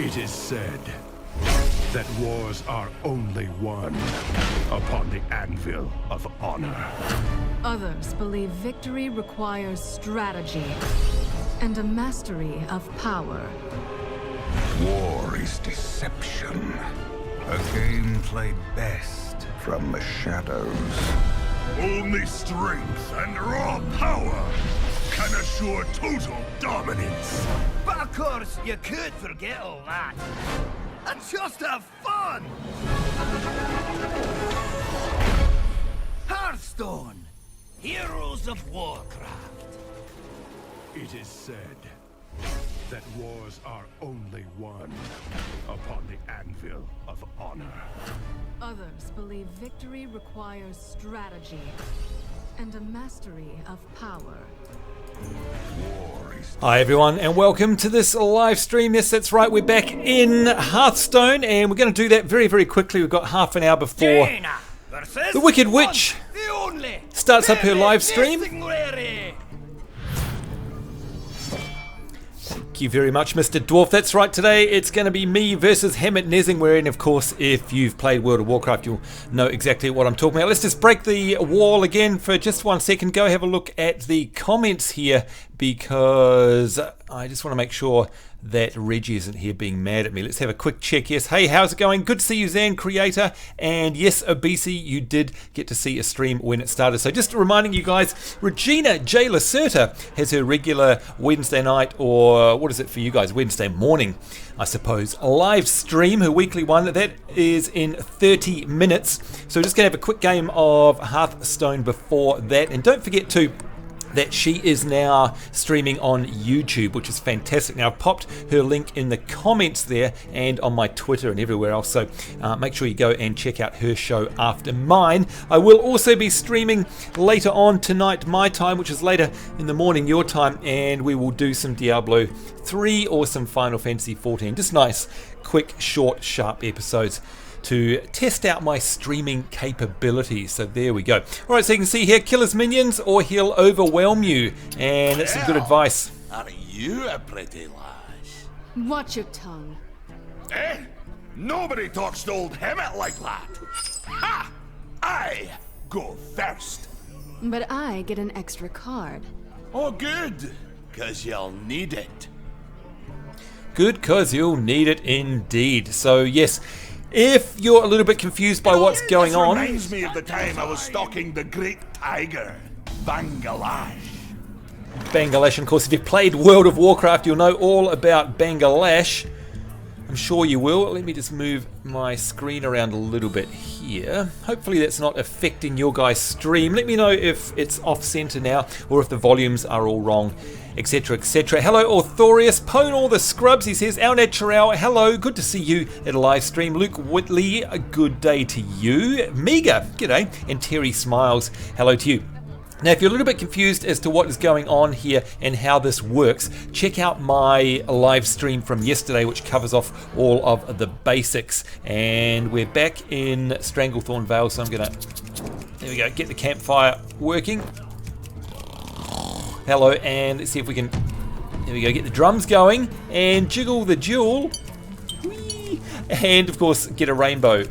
It is said that wars are only won upon the anvil of honor. Others believe victory requires strategy and a mastery of power. War is deception. A game played best from the shadows. Only strength and raw power can assure total dominance. But of course, you could forget all that and just have fun! Hearthstone! Heroes of Warcraft! It is said that wars are only won upon the anvil of honor. Others believe victory requires strategy and a mastery of power. Hi everyone and welcome to this live stream. Yes, that's right, we're back in Hearthstone and we're going to do that very quickly. We've got half an hour before the Wicked Witch starts up her live stream. Thank you very much, Mr. Dwarf. That's right, today it's going to be me versus him at Nezingware, and of course if you've played World of Warcraft you'll know exactly what I'm talking about. Let's just break the wall again for just 1 second. Go have a look at the comments here because I just want to make sure that Reggie isn't here being mad at me. Let's have a quick check. Yes, hey, how's it going? Good to see you, Zan Creator. And yes, Obese, you did get to see a stream when it started. So just reminding you guys, Regina J. Lacerta has her regular Wednesday night, or what is it for you guys? Wednesday morning, I suppose. Live stream, her weekly one. That is in 30 minutes. So we're just going to have a quick game of Hearthstone before that. And don't forget to that she is now streaming on YouTube, which is fantastic. Now, I've popped her link in the comments there and on my Twitter and everywhere else, so make sure you go and check out her show after mine. I will also be streaming later on tonight, my time, which is later in the morning, your time, and we will do some Diablo 3 or some Final Fantasy 14. Just nice, quick, short, sharp episodes to test out my streaming capabilities. So there we go. Alright, so you can see here, kill his minions or he'll overwhelm you. And that's some good advice. Are you a pretty lass? Watch your tongue. Eh? Nobody talks to old Hemet like that. Ha! I go first. But I get an extra card. Oh, good. 'Cause you'll need it. Good, 'cause you'll need it indeed. So yes, if you're a little bit confused by what's going on, Reminds me of the time I was stalking the great tiger, Bangladesh. Bangladesh, and of course if you've played World of Warcraft you'll know all about Bangladesh. I'm sure you will. Let me just move my screen around a little bit here. Hopefully that's not affecting your guys' stream. Let me know if it's off center now or if the volumes are all wrong, etc, etc. Hello Authorius, Pwn all the scrubs, he says. Al Naturel, hello, good to see you at a live stream. Luke Whitley, a good day to you. Mega, g'day. And Terry Smiles, hello to you. Now, if you're a little bit confused as to what is going on here and how this works, check out my live stream from yesterday, which covers off all of the basics. And we're back in Stranglethorn Vale, so I'm gonna, there we go, get the campfire working. Hello, and let's see if we can, there we go, get the drums going and jiggle the jewel. Whee! And of course, get a rainbow.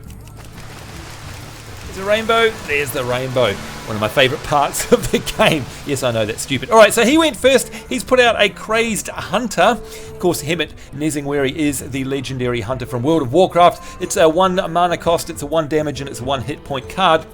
There's a rainbow, there's the rainbow. One of my favourite parts of the game. Yes, I know, that's stupid. Alright, so he went first. He's put out a Crazed Hunter. Of course, Hemet Nezingware is the legendary hunter from World of Warcraft. It's a 1 mana cost, it's a 1 damage, and it's a 1 hit point card.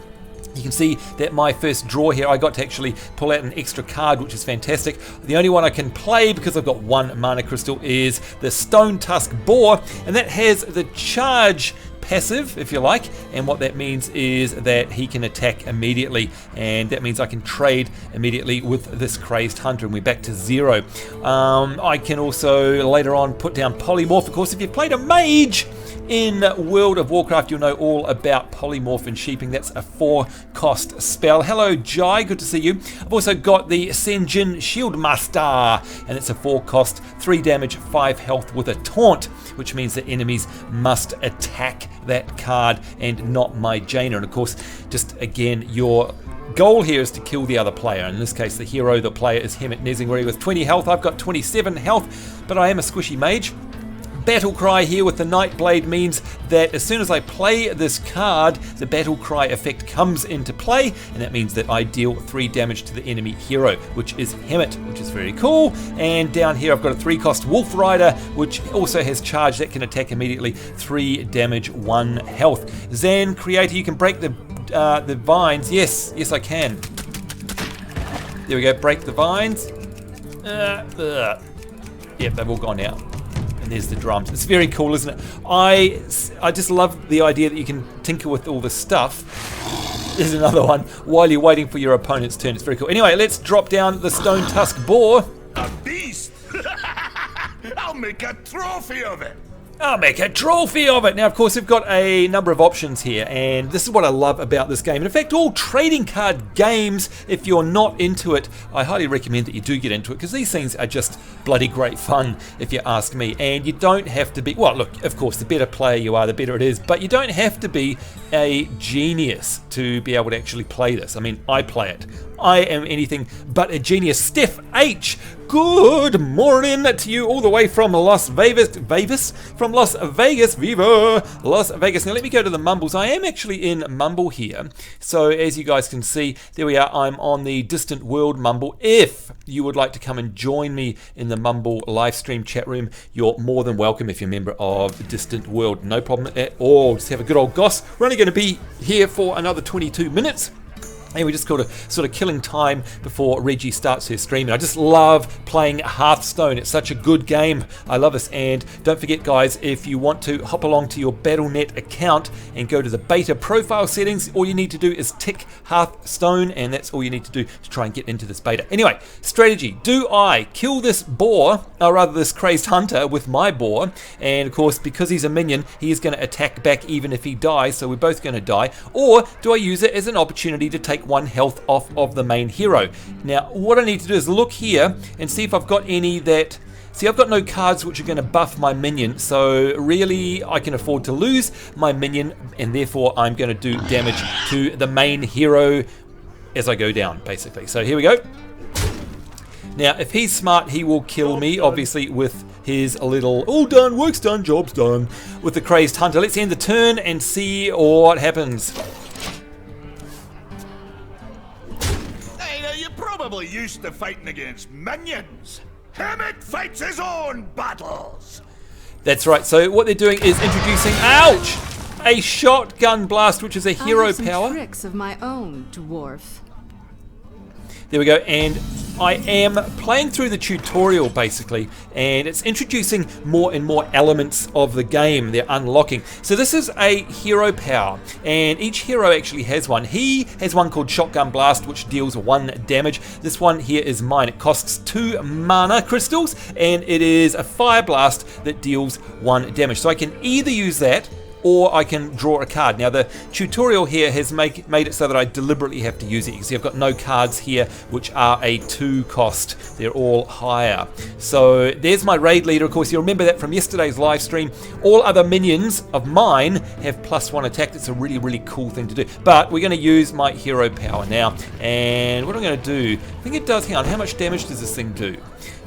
You can see that my first draw here, I got to actually pull out an extra card, which is fantastic. The only one I can play, because I've got 1 mana crystal, is the Stone Tusk Boar, and that has the charge passive, if you like, and what that means is that he can attack immediately, and that means I can trade immediately with this Crazed Hunter, and we're back to 0. I can also later on put down Polymorph. Of course, if you've played a mage in World of Warcraft, you'll know all about Polymorph and Sheeping. That's a 4-cost spell. Hello, Jai, good to see you. I've also got the Senjin Shieldmaster, and it's a 4-cost, 3 damage, 5 health with a taunt, which means that enemies must attack that card and not my Jaina. And of course, just again, your goal here is to kill the other player. In this case, the hero, the player, is Hemet Nezingware with 20 health. I've got 27 health, but I am a squishy mage. battle cry here with the Nightblade means that as soon as I play this card, the battle cry effect comes into play, and that means that I deal 3 damage to the enemy hero, which is Hemet, which is very cool. And down here I've got a 3-cost Wolf Rider, which also has charge that can attack immediately, 3 damage, 1 health. Zan Creator, you can break the vines. Yes, I can. There we go, break the vines. Yep, they've all gone out. And there's the drums. It's very cool, isn't it? I just love the idea that you can tinker with all this stuff. There's another one while you're waiting for your opponent's turn. It's very cool. Anyway, let's drop down the Stone Tusk Boar. A beast! I'll make a trophy of it! I'll make a trophy of it. Now, of course, we've got a number of options here, and this is what I love about this game. And in fact, all trading card games, if you're not into it, I highly recommend that you do get into it, because these things are just bloody great fun, if you ask me. And you don't have to be, well, look, of course, the better player you are, the better it is, but you don't have to be a genius to be able to actually play this. I mean, I play it. I am anything but a genius. Steph H, good morning to you all the way from Las Vegas, Viva Las Vegas. Now let me go to the Mumbles. I am actually in Mumble here. So as you guys can see, there we are. I'm on the Distant World Mumble. If you would like to come and join me in the Mumble live stream chat room, you're more than welcome if you're a member of Distant World. No problem at all. Just have a good old goss. We're only going to be here for another 22 minutes. And we just got a sort of killing time before Reggie starts her stream. And I just love playing Hearthstone. It's such a good game. I love this. And don't forget, guys, if you want to hop along to your Battle.net account and go to the beta profile settings, all you need to do is tick Hearthstone, and that's all you need to do to try and get into this beta. Anyway, strategy. Do I kill this boar, or rather this crazed hunter, with my boar? And of course, because he's a minion, he is going to attack back even if he dies, so we're both going to die. Or do I use it as an opportunity to take 1 health off of the main hero? Now, what I need to do is look here and see if I've got any that... See, I've got no cards which are going to buff my minion, so really I can afford to lose my minion, and therefore I'm going to do damage to the main hero as I go down, basically. So here we go. Now, if he's smart, he will kill me, obviously, with his little, all done, work's done, job's done, with the crazed hunter. Let's end the turn and see what happens. Probably used to fighting against minions. Hemet fights his own battles. That's right. So what they're doing is introducing, ouch, a shotgun blast, which is a hero power. Tricks of my own, dwarf. There we go, and I am playing through the tutorial basically, and it's introducing more and more elements of the game. They're unlocking. So this is a hero power, and each hero actually has one. He has one called Shotgun Blast, which deals 1 damage. This one here is mine. It costs 2 mana crystals, and it is a Fire Blast that deals 1 damage. So I can either use that, or I can draw a card. Now the tutorial here has made it so that I deliberately have to use it. You see I've got no cards here which are a 2 cost. They're all higher. So there's my raid leader. Of course, you remember that from yesterday's live stream. All other minions of mine have +1 attack. That's a really, really cool thing to do. But we're going to use my hero power now. And what I'm going to do, I think it does, hang on, how much damage does this thing do?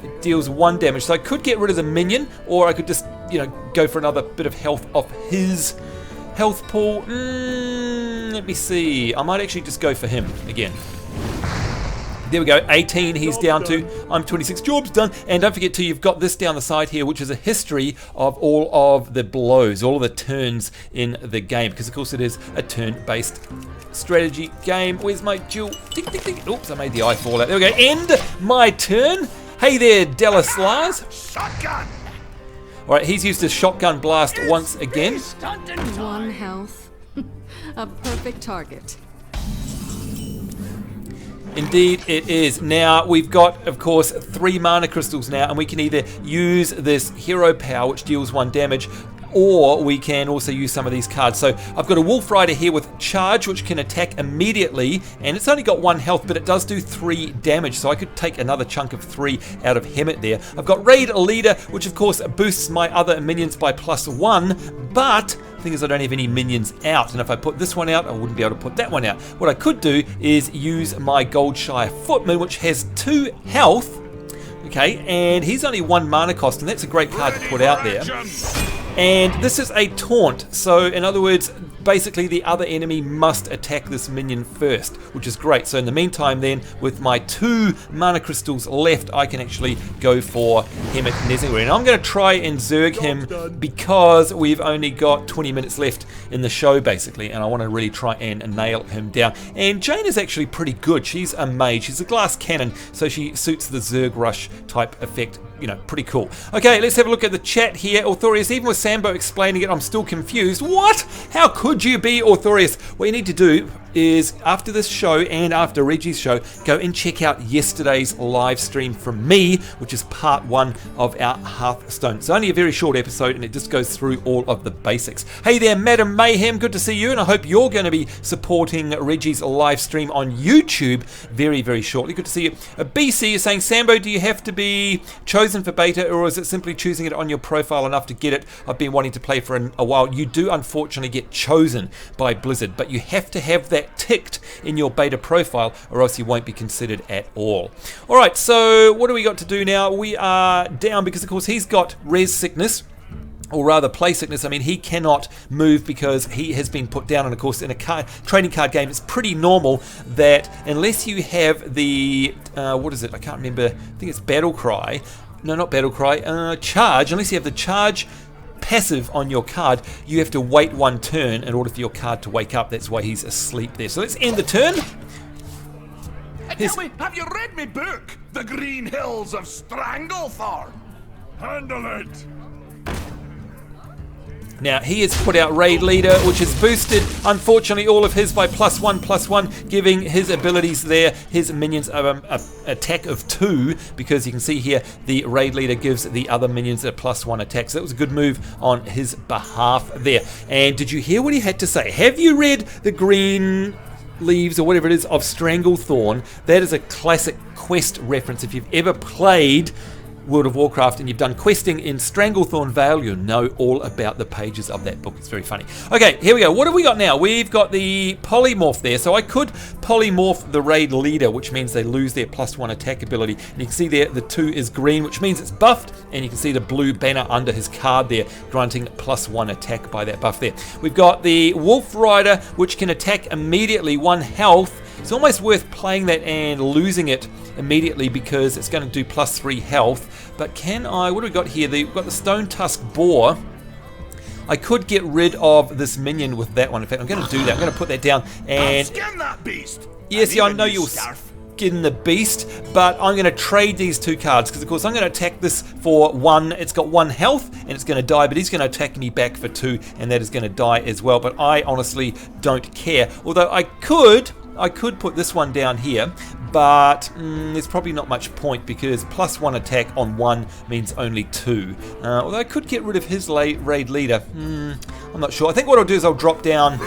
It deals 1 damage. So I could get rid of the minion, or I could just, you know, go for another bit of health off his health pool. Let me see. I might actually just go for him again. There we go, 18 he's down to. I'm 26, job's done. And don't forget too, you've got this down the side here, which is a history of all of the blows, all of the turns in the game, because of course it is a turn-based strategy game. Where's my jewel? Tick, tick, tick. Oops, I made the eye fall out. There we go, end my turn. Hey there, Dallas Lars. Shotgun! Alright, he's used his shotgun blast once again. 1 health. A perfect target. Indeed it is. Now we've got, of course, 3 mana crystals now, and we can either use this hero power, which deals 1 damage, or we can also use some of these cards. So I've got a Wolf Rider here with charge, which can attack immediately, and it's only got 1 health, but it does do 3 damage, so I could take another chunk of 3 out of Hemet there. I've got Raid Leader, which of course boosts my other minions by +1, but the thing is I don't have any minions out, and if I put this one out, I wouldn't be able to put that one out. What I could do is use my Goldshire Footman, which has 2 health. Okay, and he's only 1 mana cost, and that's a great card to put out there. And this is a taunt, so in other words, basically the other enemy must attack this minion first, which is great. So in the meantime then, with my 2 mana crystals left, I can actually go for Hemet Nesingwari. And I'm going to try and zerg him because we've only got 20 minutes left in the show basically, and I want to really try and nail him down. And Jane is actually pretty good. She's a mage, she's a glass cannon, so she suits the zerg rush type effect. You know, pretty cool. Okay, let's have a look at the chat here. Authorius, even with Sambo explaining it, I'm still confused. What? How could you be, Authorius? What you need to do is, after this show and after Reggie's show, go and check out yesterday's live stream from me, which is part 1 of our Hearthstone. It's only a very short episode, and it just goes through all of the basics. Hey there, Madam Mayhem, good to see you, and I hope you're going to be supporting Reggie's live stream on YouTube very, very shortly. Good to see you. BC is saying, Sambo, do you have to be chosen for beta, or is it simply choosing it on your profile enough to get it? I've been wanting to play for a while. You do unfortunately get chosen by Blizzard, but you have to have that ticked in your beta profile, or else you won't be considered at all. Alright, so what do we got to do now? We are down because of course he's got res sickness, or rather play sickness. I mean, he cannot move because he has been put down, and of course in a trading card game it's pretty normal that unless you have the what is it, I can't remember, I think it's battle cry, no, not battle cry, charge, unless you have the charge passive on your card, you have to wait 1 turn in order for your card to wake up. That's why he's asleep there. So let's end the turn. Tell me, have you read my book, The Green Hills of Stranglethorn? Handle it! Now, he has put out Raid Leader, which has boosted, unfortunately, all of his by +1/+1, giving his abilities there, his minions, an attack of 2, because you can see here, the Raid Leader gives the other minions a +1 attack. So that was a good move on his behalf there. And did you hear what he had to say? Have you read The Green Leaves, or whatever it is, of Stranglethorn? That is a classic quest reference. If you've ever played World of Warcraft and you've done questing in Stranglethorn Vale, you'll know all about the pages of that book. It's very funny. Okay, here we go. What have we got now? We've got the polymorph there. So I could polymorph the Raid Leader, which means they lose their +1 attack ability. And you can see there the 2 is green, which means it's buffed. And you can see the blue banner under his card there, granting +1 attack by that buff there. We've got the Wolf Rider, which can attack immediately, 1 health. It's almost worth playing that and losing it immediately because it's going to do +3 health. But can I, what do we got here? We've got the Stone Tusk Boar. I could get rid of this minion with that one. In fact, I'm going to do that. I'm going to put that down and skin that beast. Yes, yeah, I know you'll skin the beast, but I'm going to trade these 2 cards because, of course, I'm going to attack this for 1. It's got 1 health and it's going to die, but he's going to attack me back for 2, and that is going to die as well. But I honestly don't care. Although I could put this one down here, but there's probably not much point because +1 attack on 1 means only 2. Although I could get rid of his Raid Leader. I'm not sure. I think what I'll do is I'll drop down.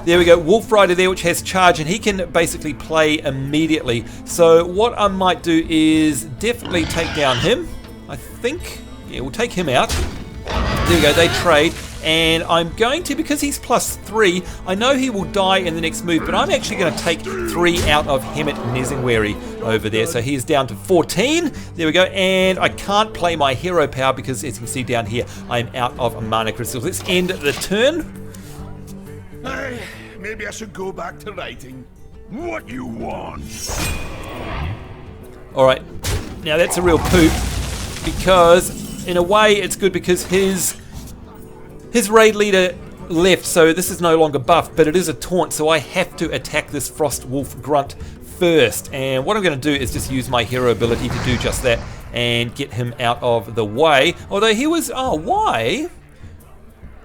There we go, Wolf Rider there, which has charge, and he can basically play immediately. So what I might do is definitely take down him, I think. Yeah, we'll take him out. There we go, they trade. And I'm going to, because he's +3, I know he will die in the next move, but I'm actually going to take 3 out of Hemet Nesingwari over there. So he is down to 14. There we go. And I can't play my hero power because, as you can see down here, I'm out of mana crystals. Let's end the turn. Maybe I should go back to writing. What you want? Alright, now that's a real poop, because in a way it's good because his Raid Leader left, so this is no longer buffed, but it is a taunt, so I have to attack this Frost Wolf Grunt first. And what I'm going to do is just use my hero ability to do just that and get him out of the way. Although he was, why?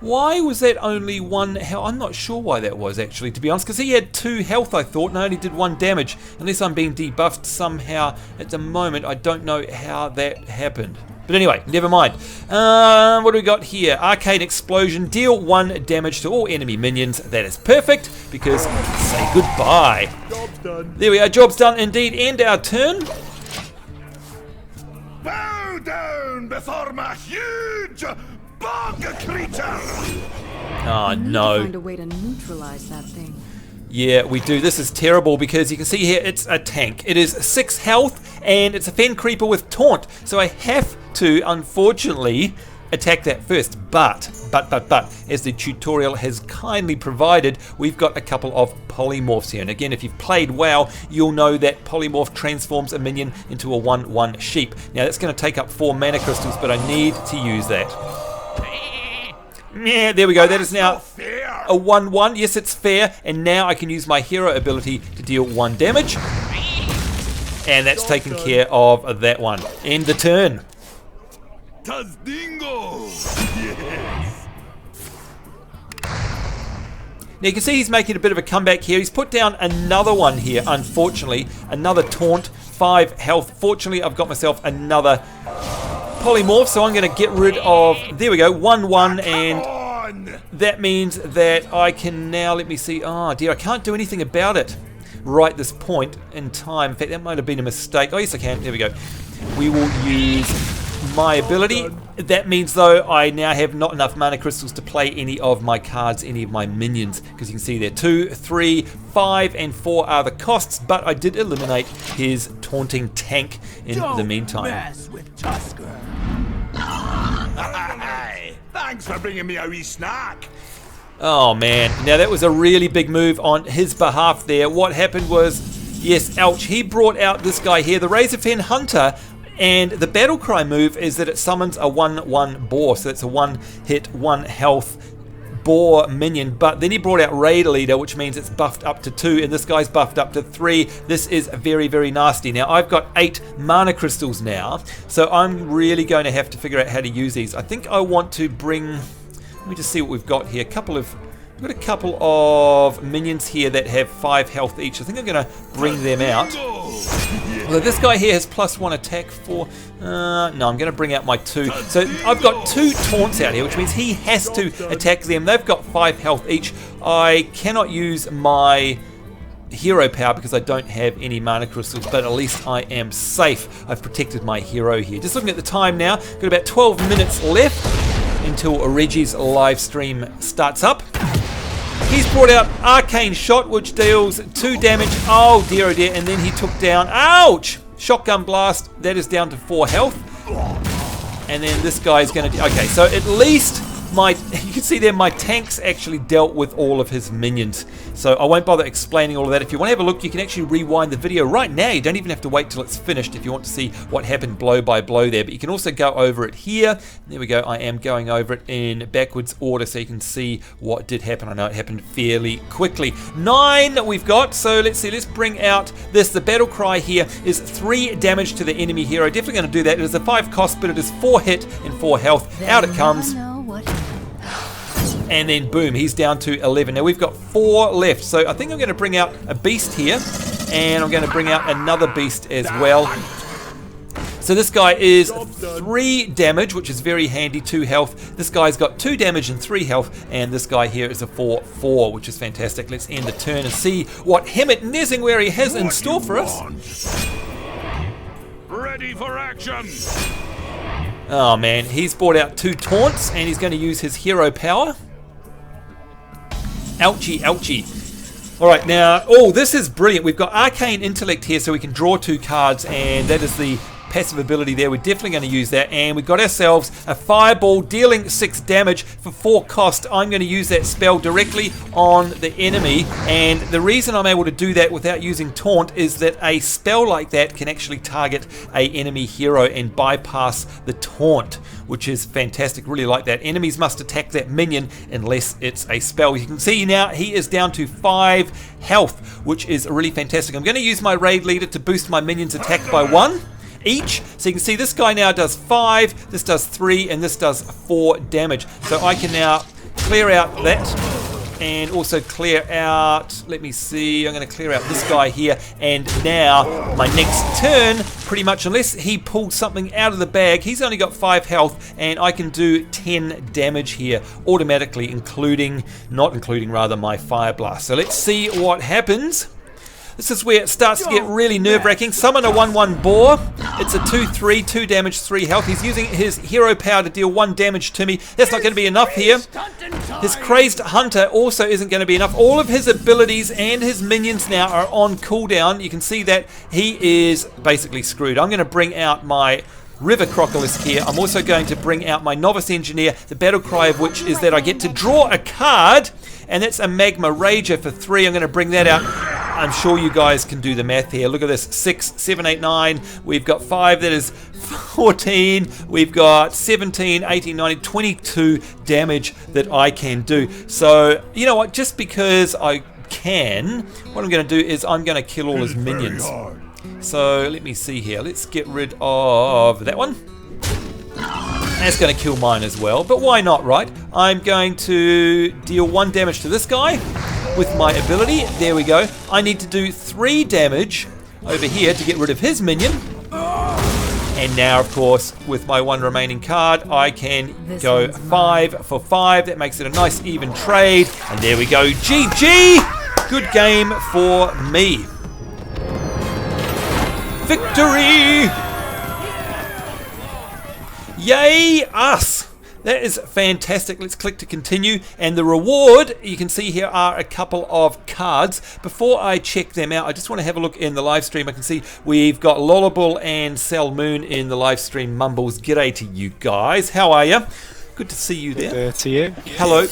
Why was that only 1 health? I'm not sure why that was, actually, to be honest, because he had 2 health, I thought, and I only did 1 damage. Unless I'm being debuffed somehow at the moment. I don't know how that happened. But anyway, never mind. What do we got here? Arcane Explosion. Deal 1 damage to all enemy minions. That is perfect, because I can say goodbye. Job's done. There we are, job's done indeed. End our turn. Bow down before my huge bog creature! Oh I need to no. find a way to neutralize that thing. Yeah, we do. This is terrible because you can see here it's a tank. It is 6 health and it's a Fen Creeper with Taunt. So I have to, unfortunately, attack that first. But, as the tutorial has kindly provided, we've got a couple of polymorphs here. And again, if you've played WoW, you'll know that polymorph transforms a minion into a 1/1 sheep. Now that's going to take up 4 mana crystals, but I need to use that. Yeah, there we go. That is now a 1/1. Yes, it's fair. And now I can use my hero ability to deal 1 damage. And that's taken care of that one. End the turn. Tazdingo! Yes! Now you can see he's making a bit of a comeback here. He's put down another one here, unfortunately. Another taunt, 5 health. Fortunately, I've got myself another polymorph, so I'm going to get rid of, there we go, 1/1, and that means that I can now, let me see, oh dear, I can't do anything about it right this point in time. In fact, that might have been a mistake. Oh yes, I can, there we go. We will use my ability. That means, though, I now have not enough mana crystals to play any of my cards, any of my minions, because you can see there 2, 3, 5, and 4 are the costs, but I did eliminate his taunting tank in the meantime. Mess with Tusker. Thanks for bringing me a wee snack. Oh man, now that was a really big move on his behalf there. What happened was, yes, ouch, he brought out this guy here, the Razorfen Hunter. And the battle cry move is that it summons a 1/1 boar, so it's a 1-hit, 1 health boar minion. But then he brought out Raider Leader, which means it's buffed up to 2, and this guy's buffed up to 3. This is very, very nasty. Now I've got 8 mana crystals now, so I'm really going to have to figure out how to use these. I think I want to bring, let me just see what we've got here. We've got a couple of minions here that have 5 health each. I think I'm going to bring them out. Although this guy here has +1 attack for... no, I'm going to bring out my 2. So I've got 2 taunts out here, which means he has to attack them. They've got 5 health each. I cannot use my hero power because I don't have any mana crystals, but at least I am safe. I've protected my hero here. Just looking at the time now, got about 12 minutes left until Reggie's live stream starts up. He's brought out Arcane Shot, which deals 2 damage. Oh dear, and then he took down, ouch! Shotgun Blast, that is down to 4 health. And then this guy is going to, okay, so at least you can see there my tanks actually dealt with all of his minions. So I won't bother explaining all of that. If you want to have a look, you can actually rewind the video right now. You don't even have to wait till it's finished if you want to see what happened blow by blow there. But you can also go over it here. There we go. I am going over it in backwards order so you can see what did happen. I know it happened fairly quickly. 9 we've got. So let's see. Let's bring out this. The battle cry here is 3 damage to the enemy hero. Definitely going to do that. It is a 5 cost, but it is 4 hit and 4 health. Out it comes. And then boom, he's down to 11. Now we've got 4 left, so I think I'm going to bring out a beast here, and I'm going to bring out another beast as well. So this guy is 3 damage, which is very handy, 2 health. This guy's got 2 damage and 3 health, and this guy here is a 4/4, which is fantastic. Let's end the turn and see what Hemet Nesingwary has in store for us. Ready for action! Oh man, he's brought out 2 taunts, and he's going to use his hero power. Ouchie, ouchie. Alright, now, oh, this is brilliant. We've got Arcane Intellect here, so we can draw 2 cards, and that is the passive ability there. We're definitely going to use that, and we've got ourselves a Fireball dealing 6 damage for 4 cost. I'm going to use that spell directly on the enemy, and the reason I'm able to do that without using Taunt is that a spell like that can actually target a enemy hero and bypass the Taunt, which is fantastic. Really like that. Enemies must attack that minion unless it's a spell. You can see now he is down to 5 health, which is really fantastic. I'm going to use my Raid Leader to boost my minions' attack by 1 each. So you can see this guy now does 5, this does 3, and this does 4 damage. So I can now clear out that and also clear out, let me see, I'm going to clear out this guy here, and now my next turn, pretty much, unless he pulls something out of the bag, he's only got 5 health, and I can do 10 damage here automatically, not including my Fire Blast. So let's see what happens. This is where it starts to get really nerve-wracking. Summon a 1/1 boar. It's a 2-3, 2 damage, 3 health. He's using his hero power to deal 1 damage to me. That's not going to be enough here. His Crazed Hunter also isn't going to be enough. All of his abilities and his minions now are on cooldown. You can see that he is basically screwed. I'm going to bring out my River Crocolisk here. I'm also going to bring out my Novice Engineer, the battle cry of which is that I get to draw a card, and that's a Magma Rager for 3. I'm going to bring that out. I'm sure you guys can do the math here. Look at this, 6, 7, 8, 9. We've got 5, that is 14. We've got 17, 18, 19, 22 damage that I can do. So, you know what, just because I can, what I'm going to do is I'm going to kill all his minions. So let me see here. Let's get rid of that one. That's going to kill mine as well. But why not, right? I'm going to deal 1 damage to this guy with my ability. There we go. I need to do 3 damage over here to get rid of his minion. And now, of course, with my 1 remaining card, I can go 5 for 5. That makes it a nice even trade. And there we go. GG! Good game for me. Victory! Yay us! That is fantastic. Let's click to continue. And the reward, you can see here, are a couple of cards. Before I check them out, I just want to have a look in the live stream. I can see we've got Lollable and Sal Moon in the live stream mumbles. G'day to you guys. How are you? Good to see you there. Good to you. Hello.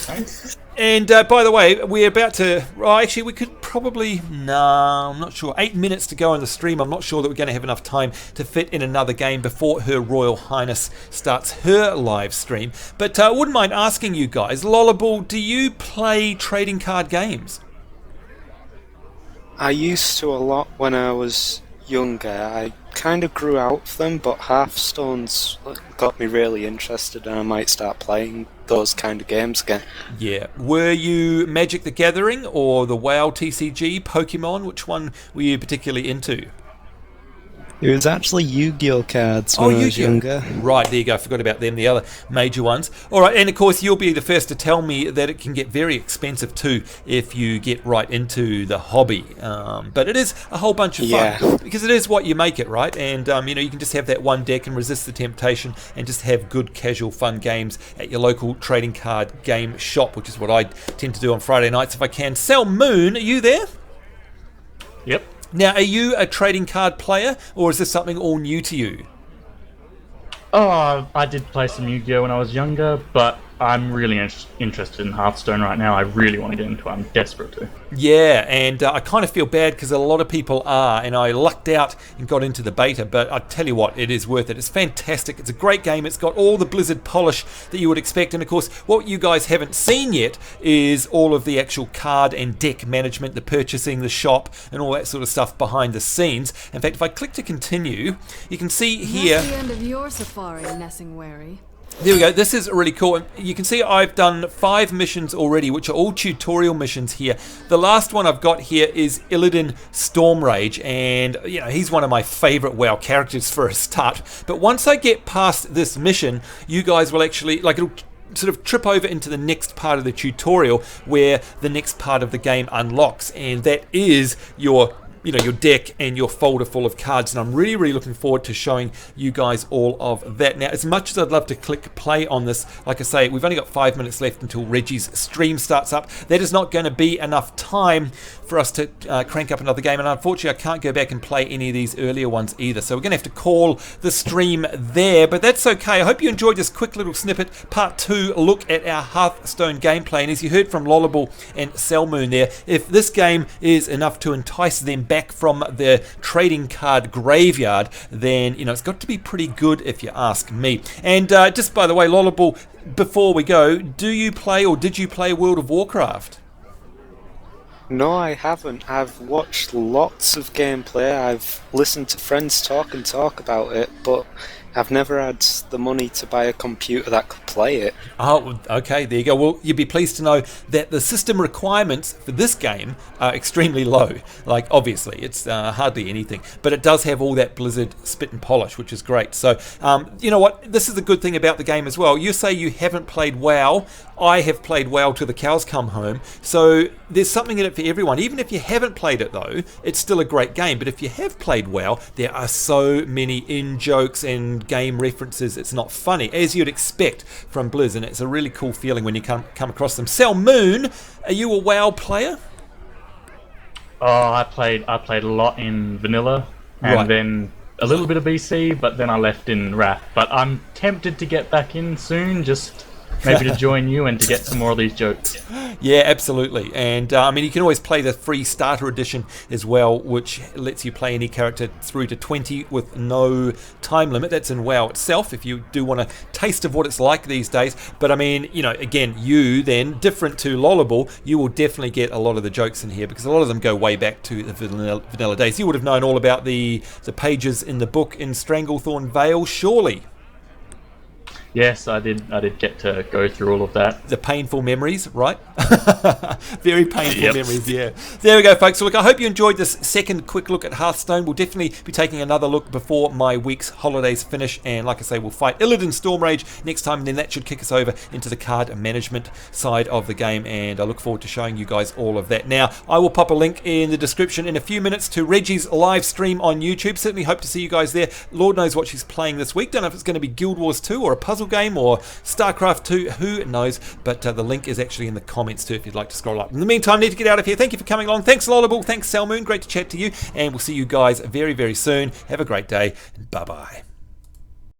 And by the way, we're about to... Oh, actually, we could probably... No, I'm not sure. 8 minutes to go on the stream. I'm not sure that we're going to have enough time to fit in another game before Her Royal Highness starts her live stream. But I wouldn't mind asking you guys, Lollable, do you play trading card games? I used to a lot when I was younger. I kind of grew out of them, but Hearthstone's got me really interested, and I might start playing those kind of games again. Yeah. Were you Magic the Gathering or the WoW TCG, Pokemon? Which one were you particularly into? It was actually Yu-Gi-Oh cards when I was younger. Right, there you go. I forgot about them, the other major ones. All right, and of course, you'll be the first to tell me that it can get very expensive too if you get right into the hobby. But it is a whole bunch of fun because it is what you make it, right? And you know, you can just have that one deck and resist the temptation and just have good, casual, fun games at your local trading card game shop, which is what I tend to do on Friday nights if I can. Sal Moon, are you there? Yep. Now, are you a trading card player, or is this something all new to you? Oh, I did play some Yu-Gi-Oh when I was younger, but I'm really interested in Hearthstone right now. I really want to get into it. I'm desperate to. Yeah, and I kind of feel bad because a lot of people are, and I lucked out and got into the beta, but I tell you what, it is worth it. It's fantastic. It's a great game. It's got all the Blizzard polish that you would expect, and of course, what you guys haven't seen yet is all of the actual card and deck management, the purchasing, the shop, and all that sort of stuff behind the scenes. In fact, if I click to continue, you can see here... That's the end of your safari, Nessingwary. There we go. This is really cool. You can see I've done 5 missions already, which are all tutorial missions here. The last one I've got here is Illidan Stormrage, and you know, he's one of my favorite WoW characters for a start. But once I get past this mission, you guys will actually, like, it'll sort of trip over into the next part of the tutorial where the next part of the game unlocks, and that is your deck and your folder full of cards, and I'm really, really looking forward to showing you guys all of that. Now, as much as I'd love to click play on this, like I say, we've only got 5 minutes left until Reggie's stream starts up. That is not going to be enough time for us to crank up another game, and unfortunately I can't go back and play any of these earlier ones either, so we're going to have to call the stream there, but that's okay. I hope you enjoyed this quick little snippet, part 2 look at our Hearthstone gameplay, and as you heard from Lollable and Salmoon there, if this game is enough to entice them back from the trading card graveyard, then you know it's got to be pretty good if you ask me. And just by the way, Lollable, before we go, do you play or did you play World of Warcraft? No, I haven't. I've watched lots of gameplay. I've listened to friends talk about it, but I've never had the money to buy a computer that could play it. Oh, okay, there you go. Well, you'd be pleased to know that the system requirements for this game are extremely low. Like, obviously, it's hardly anything, but it does have all that Blizzard spit and polish, which is great. So, you know what? This is the good thing about the game as well. You say you haven't played WoW. I have played WoW till the cows come home. So, there's something in it for everyone. Even if you haven't played it though, it's still a great game. But if you have played WoW, there are so many in-jokes and game references, it's not funny, as you'd expect from Blizz, and it's a really cool feeling when you come across them. Salmoon, are you a WoW player? Oh, I played a lot in vanilla, and then a little bit of BC, but then I left in Wrath. But I'm tempted to get back in soon, just maybe to join you and to get some more of these jokes. Yeah, absolutely. And I mean, you can always play the free starter edition as well, which lets you play any character through to 20 with no time limit. That's in WoW itself, if you do want a taste of what it's like these days. But I mean, you know, again, you then, different to Lollable, you will definitely get a lot of the jokes in here, because a lot of them go way back to the vanilla days. You would have known all about the pages in the book in Stranglethorn Vale, surely. Yes, I did get to go through all of that. The painful memories, right? Very painful memories, yeah. There we go, folks. So look, I hope you enjoyed this second quick look at Hearthstone. We'll definitely be taking another look before my week's holidays finish. And like I say, we'll fight Illidan Stormrage next time. And then that should kick us over into the card management side of the game. And I look forward to showing you guys all of that. Now, I will pop a link in the description in a few minutes to Reggie's live stream on YouTube. Certainly hope to see you guys there. Lord knows what she's playing this week. Don't know if it's going to be Guild Wars 2 or a puzzle game or StarCraft 2, who knows, but the link is actually in the comments too if you'd like to scroll up. In the meantime, need to get out of here. Thank you for coming along. Thanks Lollable, thanks Salmoon, great to chat to you, and we'll see you guys very, very soon. Have a great day, and bye-bye.